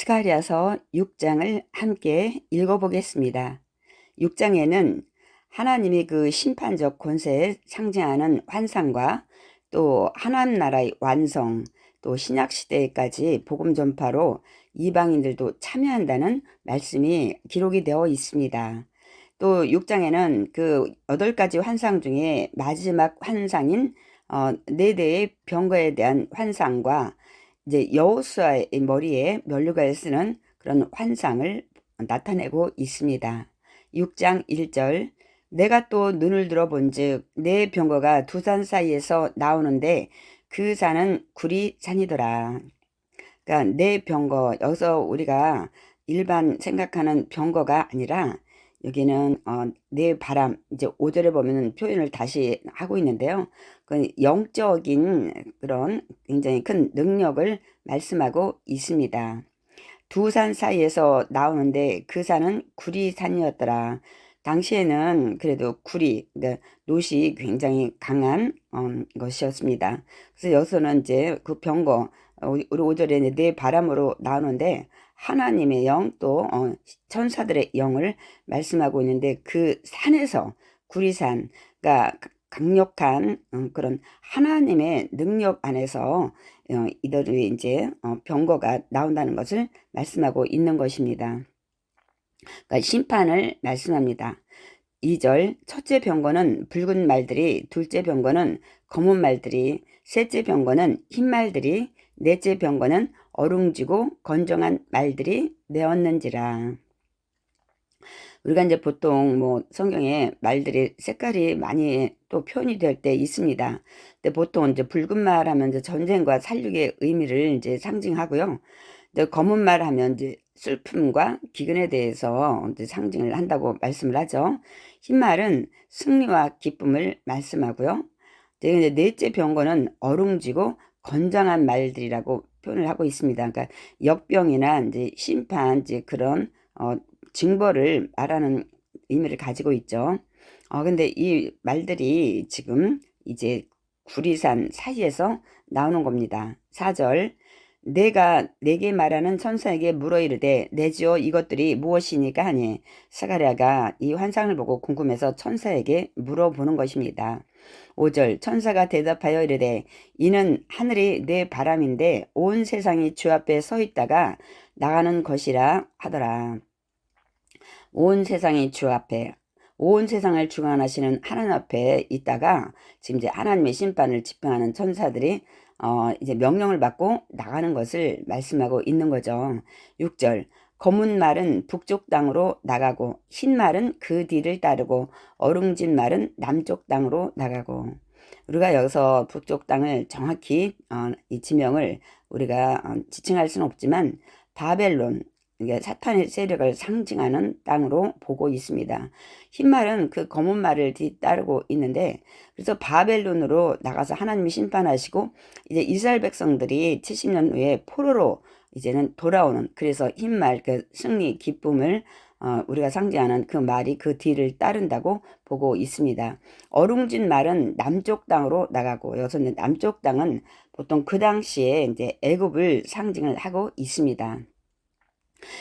스가랴서 6장을 함께 읽어보겠습니다. 6장에는 하나님의 그 심판적 권세에 상징하는 환상과 또 하나님 나라의 완성, 또 신약시대까지 복음 전파로 이방인들도 참여한다는 말씀이 기록이 되어 있습니다. 또 6장에는 그 8가지 환상 중에 마지막 환상인 4대의 병거에 대한 환상과 이제 여호수아의 머리에 면류관을 쓰는 그런 환상을 나타내고 있습니다. 6장 1절 내가 또 눈을 들어본즉 내 병거가 두 산 사이에서 나오는데 그 산은 구리 산이더라. 그러니까 내 병거, 여기서 우리가 일반 생각하는 병거가 아니라 여기는 내 바람, 이제 5절에 보면 표현을 다시 하고 있는데요. 그 영적인 그런 굉장히 큰 능력을 말씀하고 있습니다. 두 산 사이에서 나오는데 그 산은 구리산이었더라. 당시에는 그래도 구리, 그러니까 놋이 굉장히 강한 것이었습니다. 그래서 여기서는 이제 그 병거, 우리 5절에 내 바람으로 나오는데 하나님의 영 또 천사들의 영을 말씀하고 있는데 그 산에서 구리산, 그러니까 강력한 그런 하나님의 능력 안에서 이들이 이제 병거가 나온다는 것을 말씀하고 있는 것입니다. 그러니까 심판을 말씀합니다. 2절 첫째 병거는 붉은 말들이, 둘째 병거는 검은 말들이, 셋째 병거는 흰 말들이, 넷째 병거는 어룽지고 건정한 말들이 내었는지라. 우리가 이제 보통 뭐 성경에 말들이 색깔이 많이 또 표현이 될 때 있습니다. 근데 보통 이제 붉은 말 하면 이제 전쟁과 살육의 의미를 이제 상징하고요. 이제 검은 말 하면 이제 슬픔과 기근에 대해서 이제 상징을 한다고 말씀을 하죠. 흰 말은 승리와 기쁨을 말씀하고요. 이제 넷째 병거는 어룽지고 건장한 말들이라고 표현을 하고 있습니다. 그러니까 역병이나 이제 심판, 이제 그런 징벌을 말하는 의미를 가지고 있죠. 근데 이 말들이 지금 이제 구리산 사이에서 나오는 겁니다. 4절 내가 내게 말하는 천사에게 물어 이르되 내지요 이것들이 무엇이니까 하니 스가랴가 이 환상을 보고 궁금해서 천사에게 물어보는 것입니다. 5절 천사가 대답하여 이르되 이는 하늘이 내 바람인데 온 세상이 주 앞에 서 있다가 나가는 것이라 하더라. 온 세상이 주 앞에, 온 세상을 주관하시는 하나님 앞에 있다가 지금 이제 하나님의 심판을 집행하는 천사들이 이제 명령을 받고 나가는 것을 말씀하고 있는 거죠. 6절 검은 말은 북쪽 땅으로 나가고 흰 말은 그 뒤를 따르고 어룽진 말은 남쪽 땅으로 나가고. 우리가 여기서 북쪽 땅을 정확히 이 지명을 우리가 지칭할 수는 없지만 바벨론, 이게 사탄의 세력을 상징하는 땅으로 보고 있습니다. 흰 말은 그 검은 말을 뒤따르고 있는데, 그래서 바벨론으로 나가서 하나님이 심판하시고 이제 이스라엘 백성들이 70년 후에 포로로 이제는 돌아오는, 그래서 흰 말, 그 승리 기쁨을 우리가 상징하는 그 말이 그 뒤를 따른다고 보고 있습니다. 어룽진 말은 남쪽 땅으로 나가고, 여기서 남쪽 땅은 보통 그 당시에 이제 애굽을 상징을 하고 있습니다.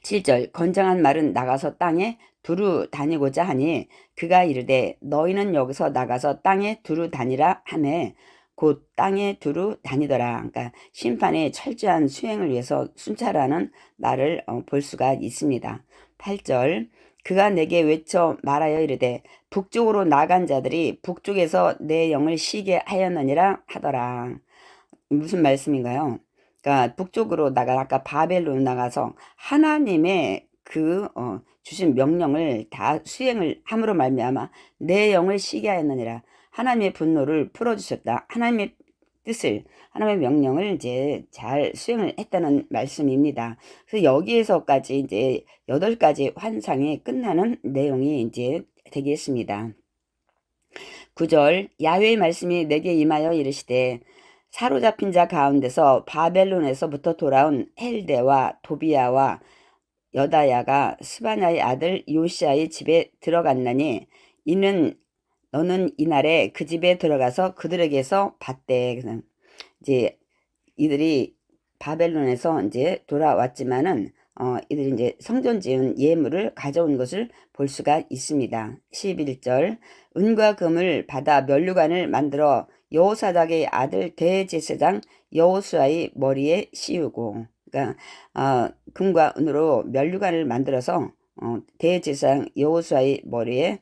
7절 건장한 말은 나가서 땅에 두루 다니고자 하니 그가 이르되 너희는 여기서 나가서 땅에 두루 다니라 하매 곧 땅에 두루 다니더라. 그러니까 심판의 철저한 수행을 위해서 순찰하는 말을 볼 수가 있습니다. 8절 그가 내게 외쳐 말하여 이르되 북쪽으로 나간 자들이 북쪽에서 내 영을 쉬게 하였느니라 하더라. 무슨 말씀인가요? 그러니까 북쪽으로 나가 아까 바벨론 나가서 하나님의 그 주신 명령을 다 수행을 함으로 말미암아 내 영을 쉬게 하였느니라. 하나님의 분노를 풀어주셨다. 하나님의 뜻을, 하나님의 명령을 이제 잘 수행을 했다는 말씀입니다. 그래서 여기에서까지 이제 8가지 환상이 끝나는 내용이 이제 되겠습니다. 9절 야훼의 말씀이 내게 임하여 이르시되 사로잡힌 자 가운데서 바벨론에서부터 돌아온 헬데와 도비야와 여다야가 스바냐의 아들 요시아의 집에 들어갔나니 이는 너는 이날에 그 집에 들어가서 그들에게서 봤대. 이제 이들이 바벨론에서 이제 돌아왔지만은 이들이 이제 성전 지은 예물을 가져온 것을 볼 수가 있습니다. 11절 은과 금을 받아 면류관을 만들어 여호사닥의 아들 대제사장 여호수아의 머리에 씌우고, 그러니까 금과 은으로 면류관을 만들어서 대제사장 여호수아의 머리에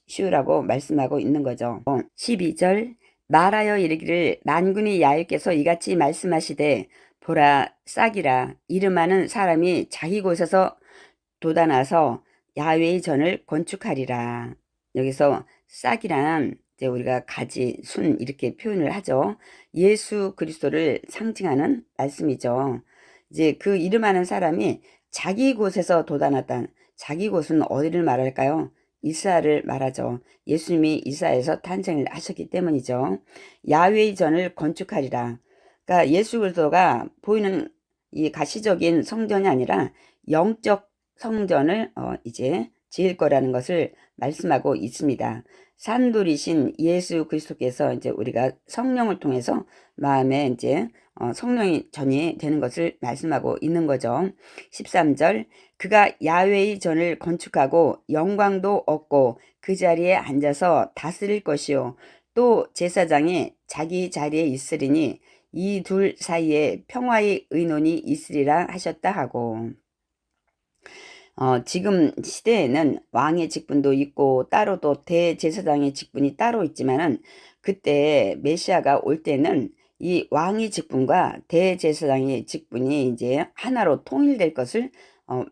씌우라고 말씀하고 있는 거죠. 12절 말하여 이르기를 만군의 야훼께서 이같이 말씀하시되 보라 싹이라 이름하는 사람이 자기 곳에서 돋아나서 야훼의 전을 건축하리라. 여기서 싹이란 이제 우리가 가지, 순 이렇게 표현을 하죠. 예수 그리스도를 상징하는 말씀이죠. 이제 그 이름하는 사람이 자기 곳에서 돋아났다. 자기 곳은 어디를 말할까요? 이스라엘을 말하죠. 예수님이 이스라엘에서 탄생을 하셨기 때문이죠. 야훼의 전을 건축하리라. 그러니까 예수 그리스도가 보이는 이 가시적인 성전이 아니라 영적 성전을 이제 지을 거라는 것을 말씀하고 있습니다. 산돌이신 예수 그리스도께서 이제 우리가 성령을 통해서 마음에 이제 성령이 전이 되는 것을 말씀하고 있는 거죠. 13절 그가 야훼의 전을 건축하고 영광도 얻고 그 자리에 앉아서 다스릴 것이요 또 제사장이 자기 자리에 있으리니 이 둘 사이에 평화의 의논이 있으리라 하셨다 하고, 지금 시대에는 왕의 직분도 있고 따로 또 대제사장의 직분이 따로 있지만은 그때 메시아가 올 때는 이 왕의 직분과 대제사장의 직분이 이제 하나로 통일될 것을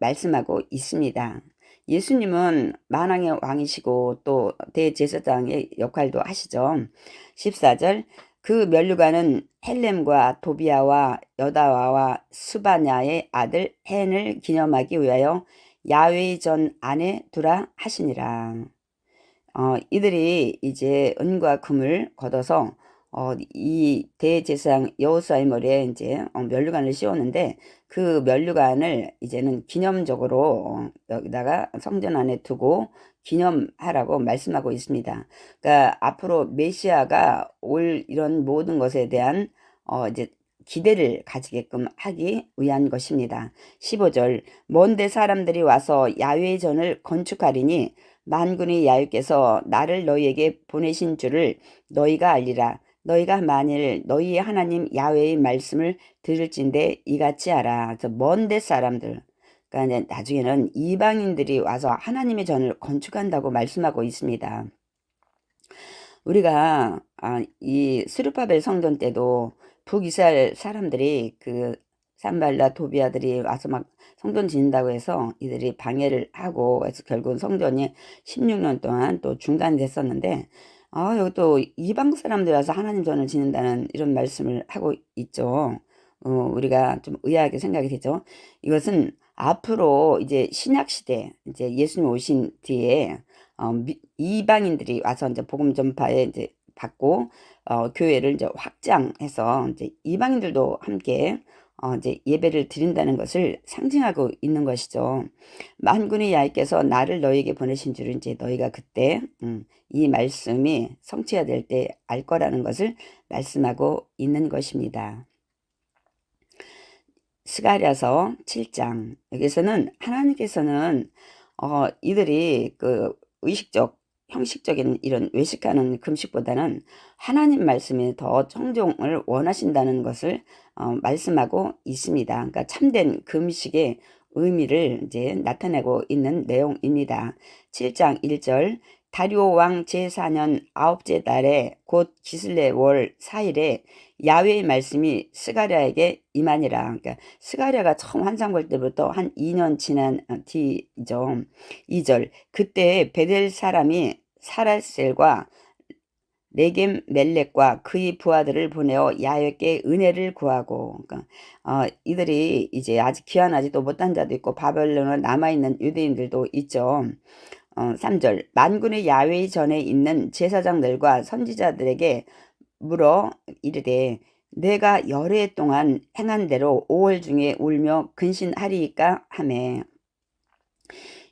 말씀하고 있습니다. 예수님은 만왕의 왕이시고 또 대제사장의 역할도 하시죠. 14절 그 면류관은 헬렘과 도비아와 여다와와 스바냐의 아들 헨을 기념하기 위하여 야훼의 전 안에 두라 하시니라. 이들이 이제 은과 금을 걷어서 이 대제사장 여호수아의 머리에 이제 면류관을 씌웠는데 그 면류관을 이제는 기념적으로 여기다가 성전 안에 두고 기념하라고 말씀하고 있습니다. 그러니까 앞으로 메시아가 올 이런 모든 것에 대한 이제 기대를 가지게끔 하기 위한 것입니다. 15절 먼데 사람들이 와서 야훼의 전을 건축하리니 만군의 야훼께서 나를 너희에게 보내신 줄을 너희가 알리라. 너희가 만일 너희의 하나님 야훼의 말씀을 들을진대 이같이 하라. 먼데 사람들, 그러니까 이제 나중에는 이방인들이 와서 하나님의 전을 건축한다고 말씀하고 있습니다. 우리가 이 스룹바벨 성전 때도 북이스라엘 사람들이 그 산발라 도비아들이 와서 막 성전 짓는다고 해서 이들이 방해를 하고 해서 결국은 성전이 16년 동안 또 중단됐었는데 여기 또 이방 사람들이 와서 하나님 전을 짓는다는 이런 말씀을 하고 있죠. 우리가 좀 의아하게 생각이 되죠. 이것은 앞으로 이제 신약 시대 이제 예수님 오신 뒤에 이방인들이 와서 이제 복음 전파에 이제 받고 교회를 이제 확장해서 이제 이방인들도 함께 이제 예배를 드린다는 것을 상징하고 있는 것이죠. 만군의 야훼께서 나를 너희에게 보내신 줄은 이제 너희가 그때 이 말씀이 성취가 될 때 알 거라는 것을 말씀하고 있는 것입니다. 스가랴서 7장 여기서는 하나님께서는 이들이 그 의식적 형식적인 이런 외식하는 금식보다는 하나님 말씀에 더 청종을 원하신다는 것을 말씀하고 있습니다. 그러니까 참된 금식의 의미를 이제 나타내고 있는 내용입니다. 7장 1절 다리오 왕 제4년 9째 달에 곧 기슬레 월 4일에 야훼의 말씀이 스가랴에게 임하니라. 그러니까 스가랴가 처음 환상 볼 때부터 한 2년 지난 뒤죠. 2절 그때 베델 사람이 사라셀과 레겜 멜렉과 그의 부하들을 보내어 야훼께 은혜를 구하고, 그러니까 이들이 이제 아직 귀환하지도 못한 자도 있고 바벨론에 남아있는 유대인들도 있죠. 3절 만군의 야훼의 전에 있는 제사장들과 선지자들에게 물어 이르되 내가 열해 동안 행한 대로 5월 중에 울며 근신하리이까 하매,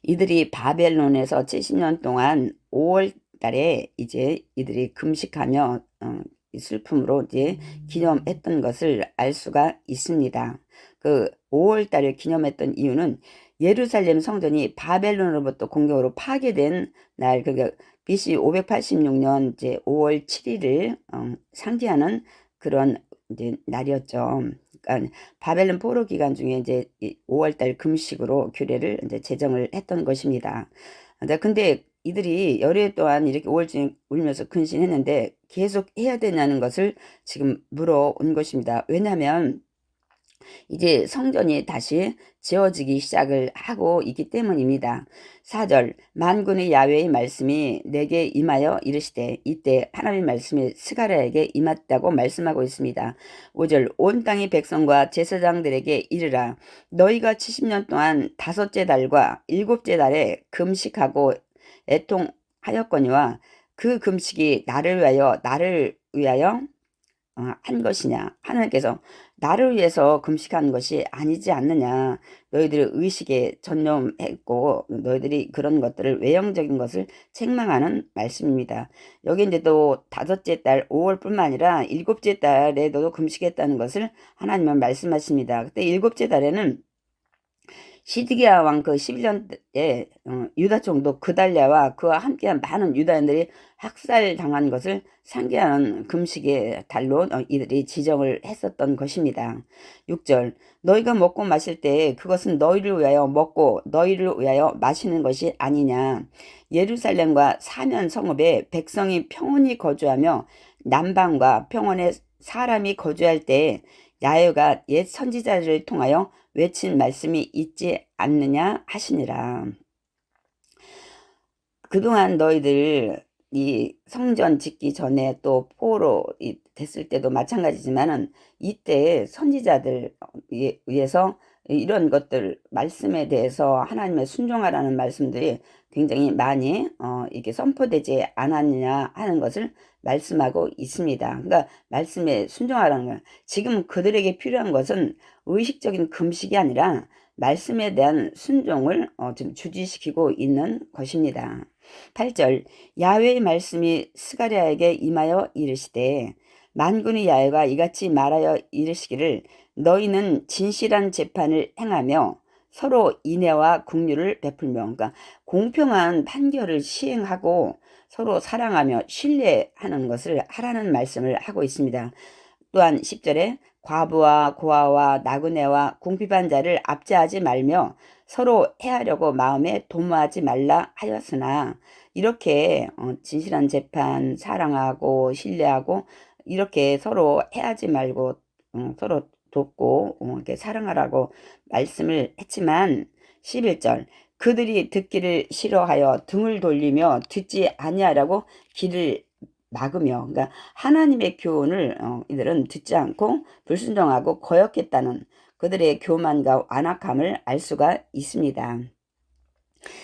이들이 바벨론에서 70년 동안 5월 달에 이제 이들이 금식하며 슬픔으로 이제 기념했던 것을 알 수가 있습니다. 그 5월 달을 기념했던 이유는 예루살렘 성전이 바벨론으로부터 공격으로 파괴된 날, 그러니까 BC 586년 이제 5월 7일을 상기하는 그런 이제 날이었죠. 그러니까 바벨론 포로 기간 중에 이제 5월 달 금식으로 규례를 이제 제정을 했던 것입니다. 근데 이들이 열흘 동안 이렇게 우울증 울면서 근신했는데 계속 해야 되냐는 것을 지금 물어온 것입니다. 왜냐하면 이제 성전이 다시 지어지기 시작을 하고 있기 때문입니다. 4절 만군의 야훼의 말씀이 내게 임하여 이르시되, 이때 하나님의 말씀이 스가랴에게 임했다고 말씀하고 있습니다. 5절 온 땅의 백성과 제사장들에게 이르라, 너희가 70년 동안 다섯째 달과 일곱째 달에 금식하고 애통하였거니와 그 금식이 나를 위하여 한 것이냐. 하나님께서 나를 위해서 금식한 것이 아니지 않느냐. 너희들의 의식에 전념했고 너희들이 그런 것들을 외형적인 것을 책망하는 말씀입니다. 여기 이제 또 다섯째 달 5월뿐만 아니라 일곱째 달에도 금식했다는 것을 하나님은 말씀하십니다. 그때 일곱째 달에는 시드기야 왕 그 11년 때 유다 총독 그달랴와 그와 함께한 많은 유다인들이 학살당한 것을 상기하는 금식의 달로 이들이 지정을 했었던 것입니다. 6절 너희가 먹고 마실 때 그것은 너희를 위하여 먹고 너희를 위하여 마시는 것이 아니냐. 예루살렘과 사면 성읍에 백성이 평온히 거주하며 남방과 평원에 사람이 거주할 때 야훼가 옛 선지자들을 통하여 외친 말씀이 있지 않느냐 하시니라. 그동안 너희들 이 성전 짓기 전에 또 포로 됐을 때도 마찬가지지만은 이때 선지자들 위해서 이런 것들 말씀에 대해서 하나님의 순종하라는 말씀들이 굉장히 많이 이게 선포되지 않았느냐 하는 것을 말씀하고 있습니다. 그러니까 말씀에 순종하라는 거예요. 지금 그들에게 필요한 것은 의식적인 금식이 아니라 말씀에 대한 순종을 좀 주지시키고 있는 것입니다. 8절 야훼의 말씀이 스가랴에게 임하여 이르시되, 만군의 야훼가 이같이 말하여 이르시기를 너희는 진실한 재판을 행하며 서로 인애와 긍휼을 베풀며, 그러니까 공평한 판결을 시행하고 서로 사랑하며 신뢰하는 것을 하라는 말씀을 하고 있습니다. 또한 10절에 과부와 고아와 나그네와 궁핍한 자를 압제하지 말며 서로 해하려고 마음에 도모하지 말라 하였으나, 이렇게 진실한 재판, 사랑하고 신뢰하고 이렇게 서로 해하지 말고 서로 돕고 이렇게 사랑하라고 말씀을 했지만 11절 그들이 듣기를 싫어하여 등을 돌리며 듣지 아니하라고 귀를 막으며, 그러니까 하나님의 교훈을 이들은 듣지 않고 불순종하고 거역했다는 그들의 교만과 완악함을 알 수가 있습니다.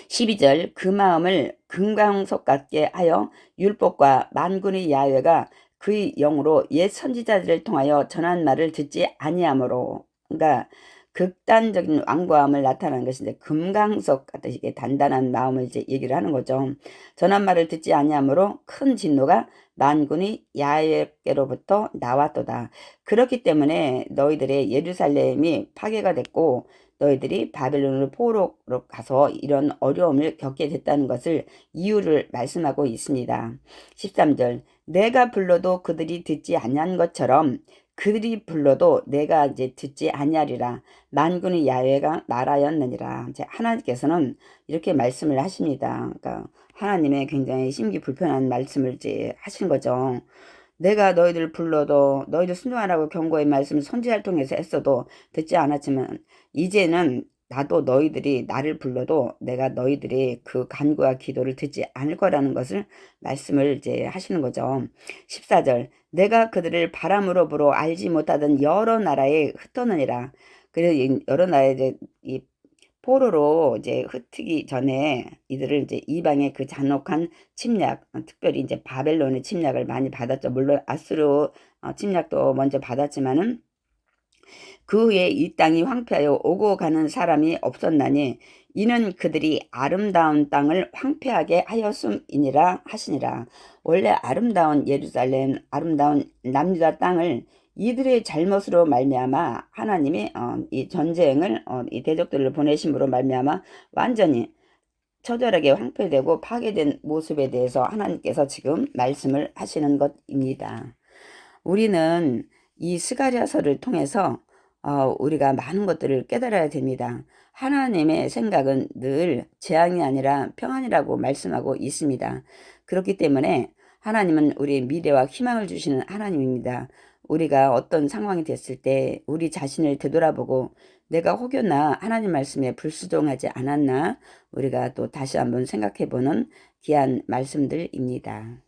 12절 그 마음을 금강석 같게 하여 율법과 만군의 야훼가 그의 영으로 옛 선지자들을 통하여 전한 말을 듣지 아니하므로, 그러니까 극단적인 완고함을 나타내는 것인데 금강석 같은 이게 단단한 마음을 이제 얘기를 하는 거죠. 전한 말을 듣지 아니하므로 큰 진노가 만군의 야훼께로부터 나왔도다. 그렇기 때문에 너희들의 예루살렘이 파괴가 됐고 너희들이 바벨론으로 포로로 가서 이런 어려움을 겪게 됐다는 것을 이유를 말씀하고 있습니다. 13절 내가 불러도 그들이 듣지 아니한 것처럼 그들이 불러도 내가 이제 듣지 아니하리라. 만군의 야훼가 말하였느니라. 이제 하나님께서는 이렇게 말씀을 하십니다. 그러니까 하나님의 굉장히 심기 불편한 말씀을 이제 하신 거죠. 내가 너희들 불러도 너희들 순종하라고 경고의 말씀을 선지자를 통해서 했어도 듣지 않았지만 이제는 나도 너희들이 나를 불러도 내가 너희들이 그 간구와 기도를 듣지 않을 거라는 것을 말씀을 이제 하시는 거죠. 14절 내가 그들을 바람으로 불어 알지 못하던 여러 나라에 흩어느니라. 그래서 여러 나라에 이제 이 포로로 이제 흩트기 전에 이들을 이제 이방의 그 잔혹한 침략, 특별히 이제 바벨론의 침략을 많이 받았죠. 물론 아수르 침략도 먼저 받았지만은 그 후에 이 땅이 황폐하여 오고 가는 사람이 없었나니 이는 그들이 아름다운 땅을 황폐하게 하였음이니라 하시니라. 원래 아름다운 예루살렘, 아름다운 남유다 땅을 이들의 잘못으로 말미암아 하나님이 이 전쟁을 이 대적들을 보내심으로 말미암아 완전히 처절하게 황폐되고 파괴된 모습에 대해서 하나님께서 지금 말씀을 하시는 것입니다. 우리는 이 스가랴서를 통해서 우리가 많은 것들을 깨달아야 됩니다. 하나님의 생각은 늘 재앙이 아니라 평안이라고 말씀하고 있습니다. 그렇기 때문에 하나님은 우리의 미래와 희망을 주시는 하나님입니다. 우리가 어떤 상황이 됐을 때 우리 자신을 되돌아보고 내가 혹여나 하나님 말씀에 불순종하지 않았나 우리가 또 다시 한번 생각해보는 귀한 말씀들입니다.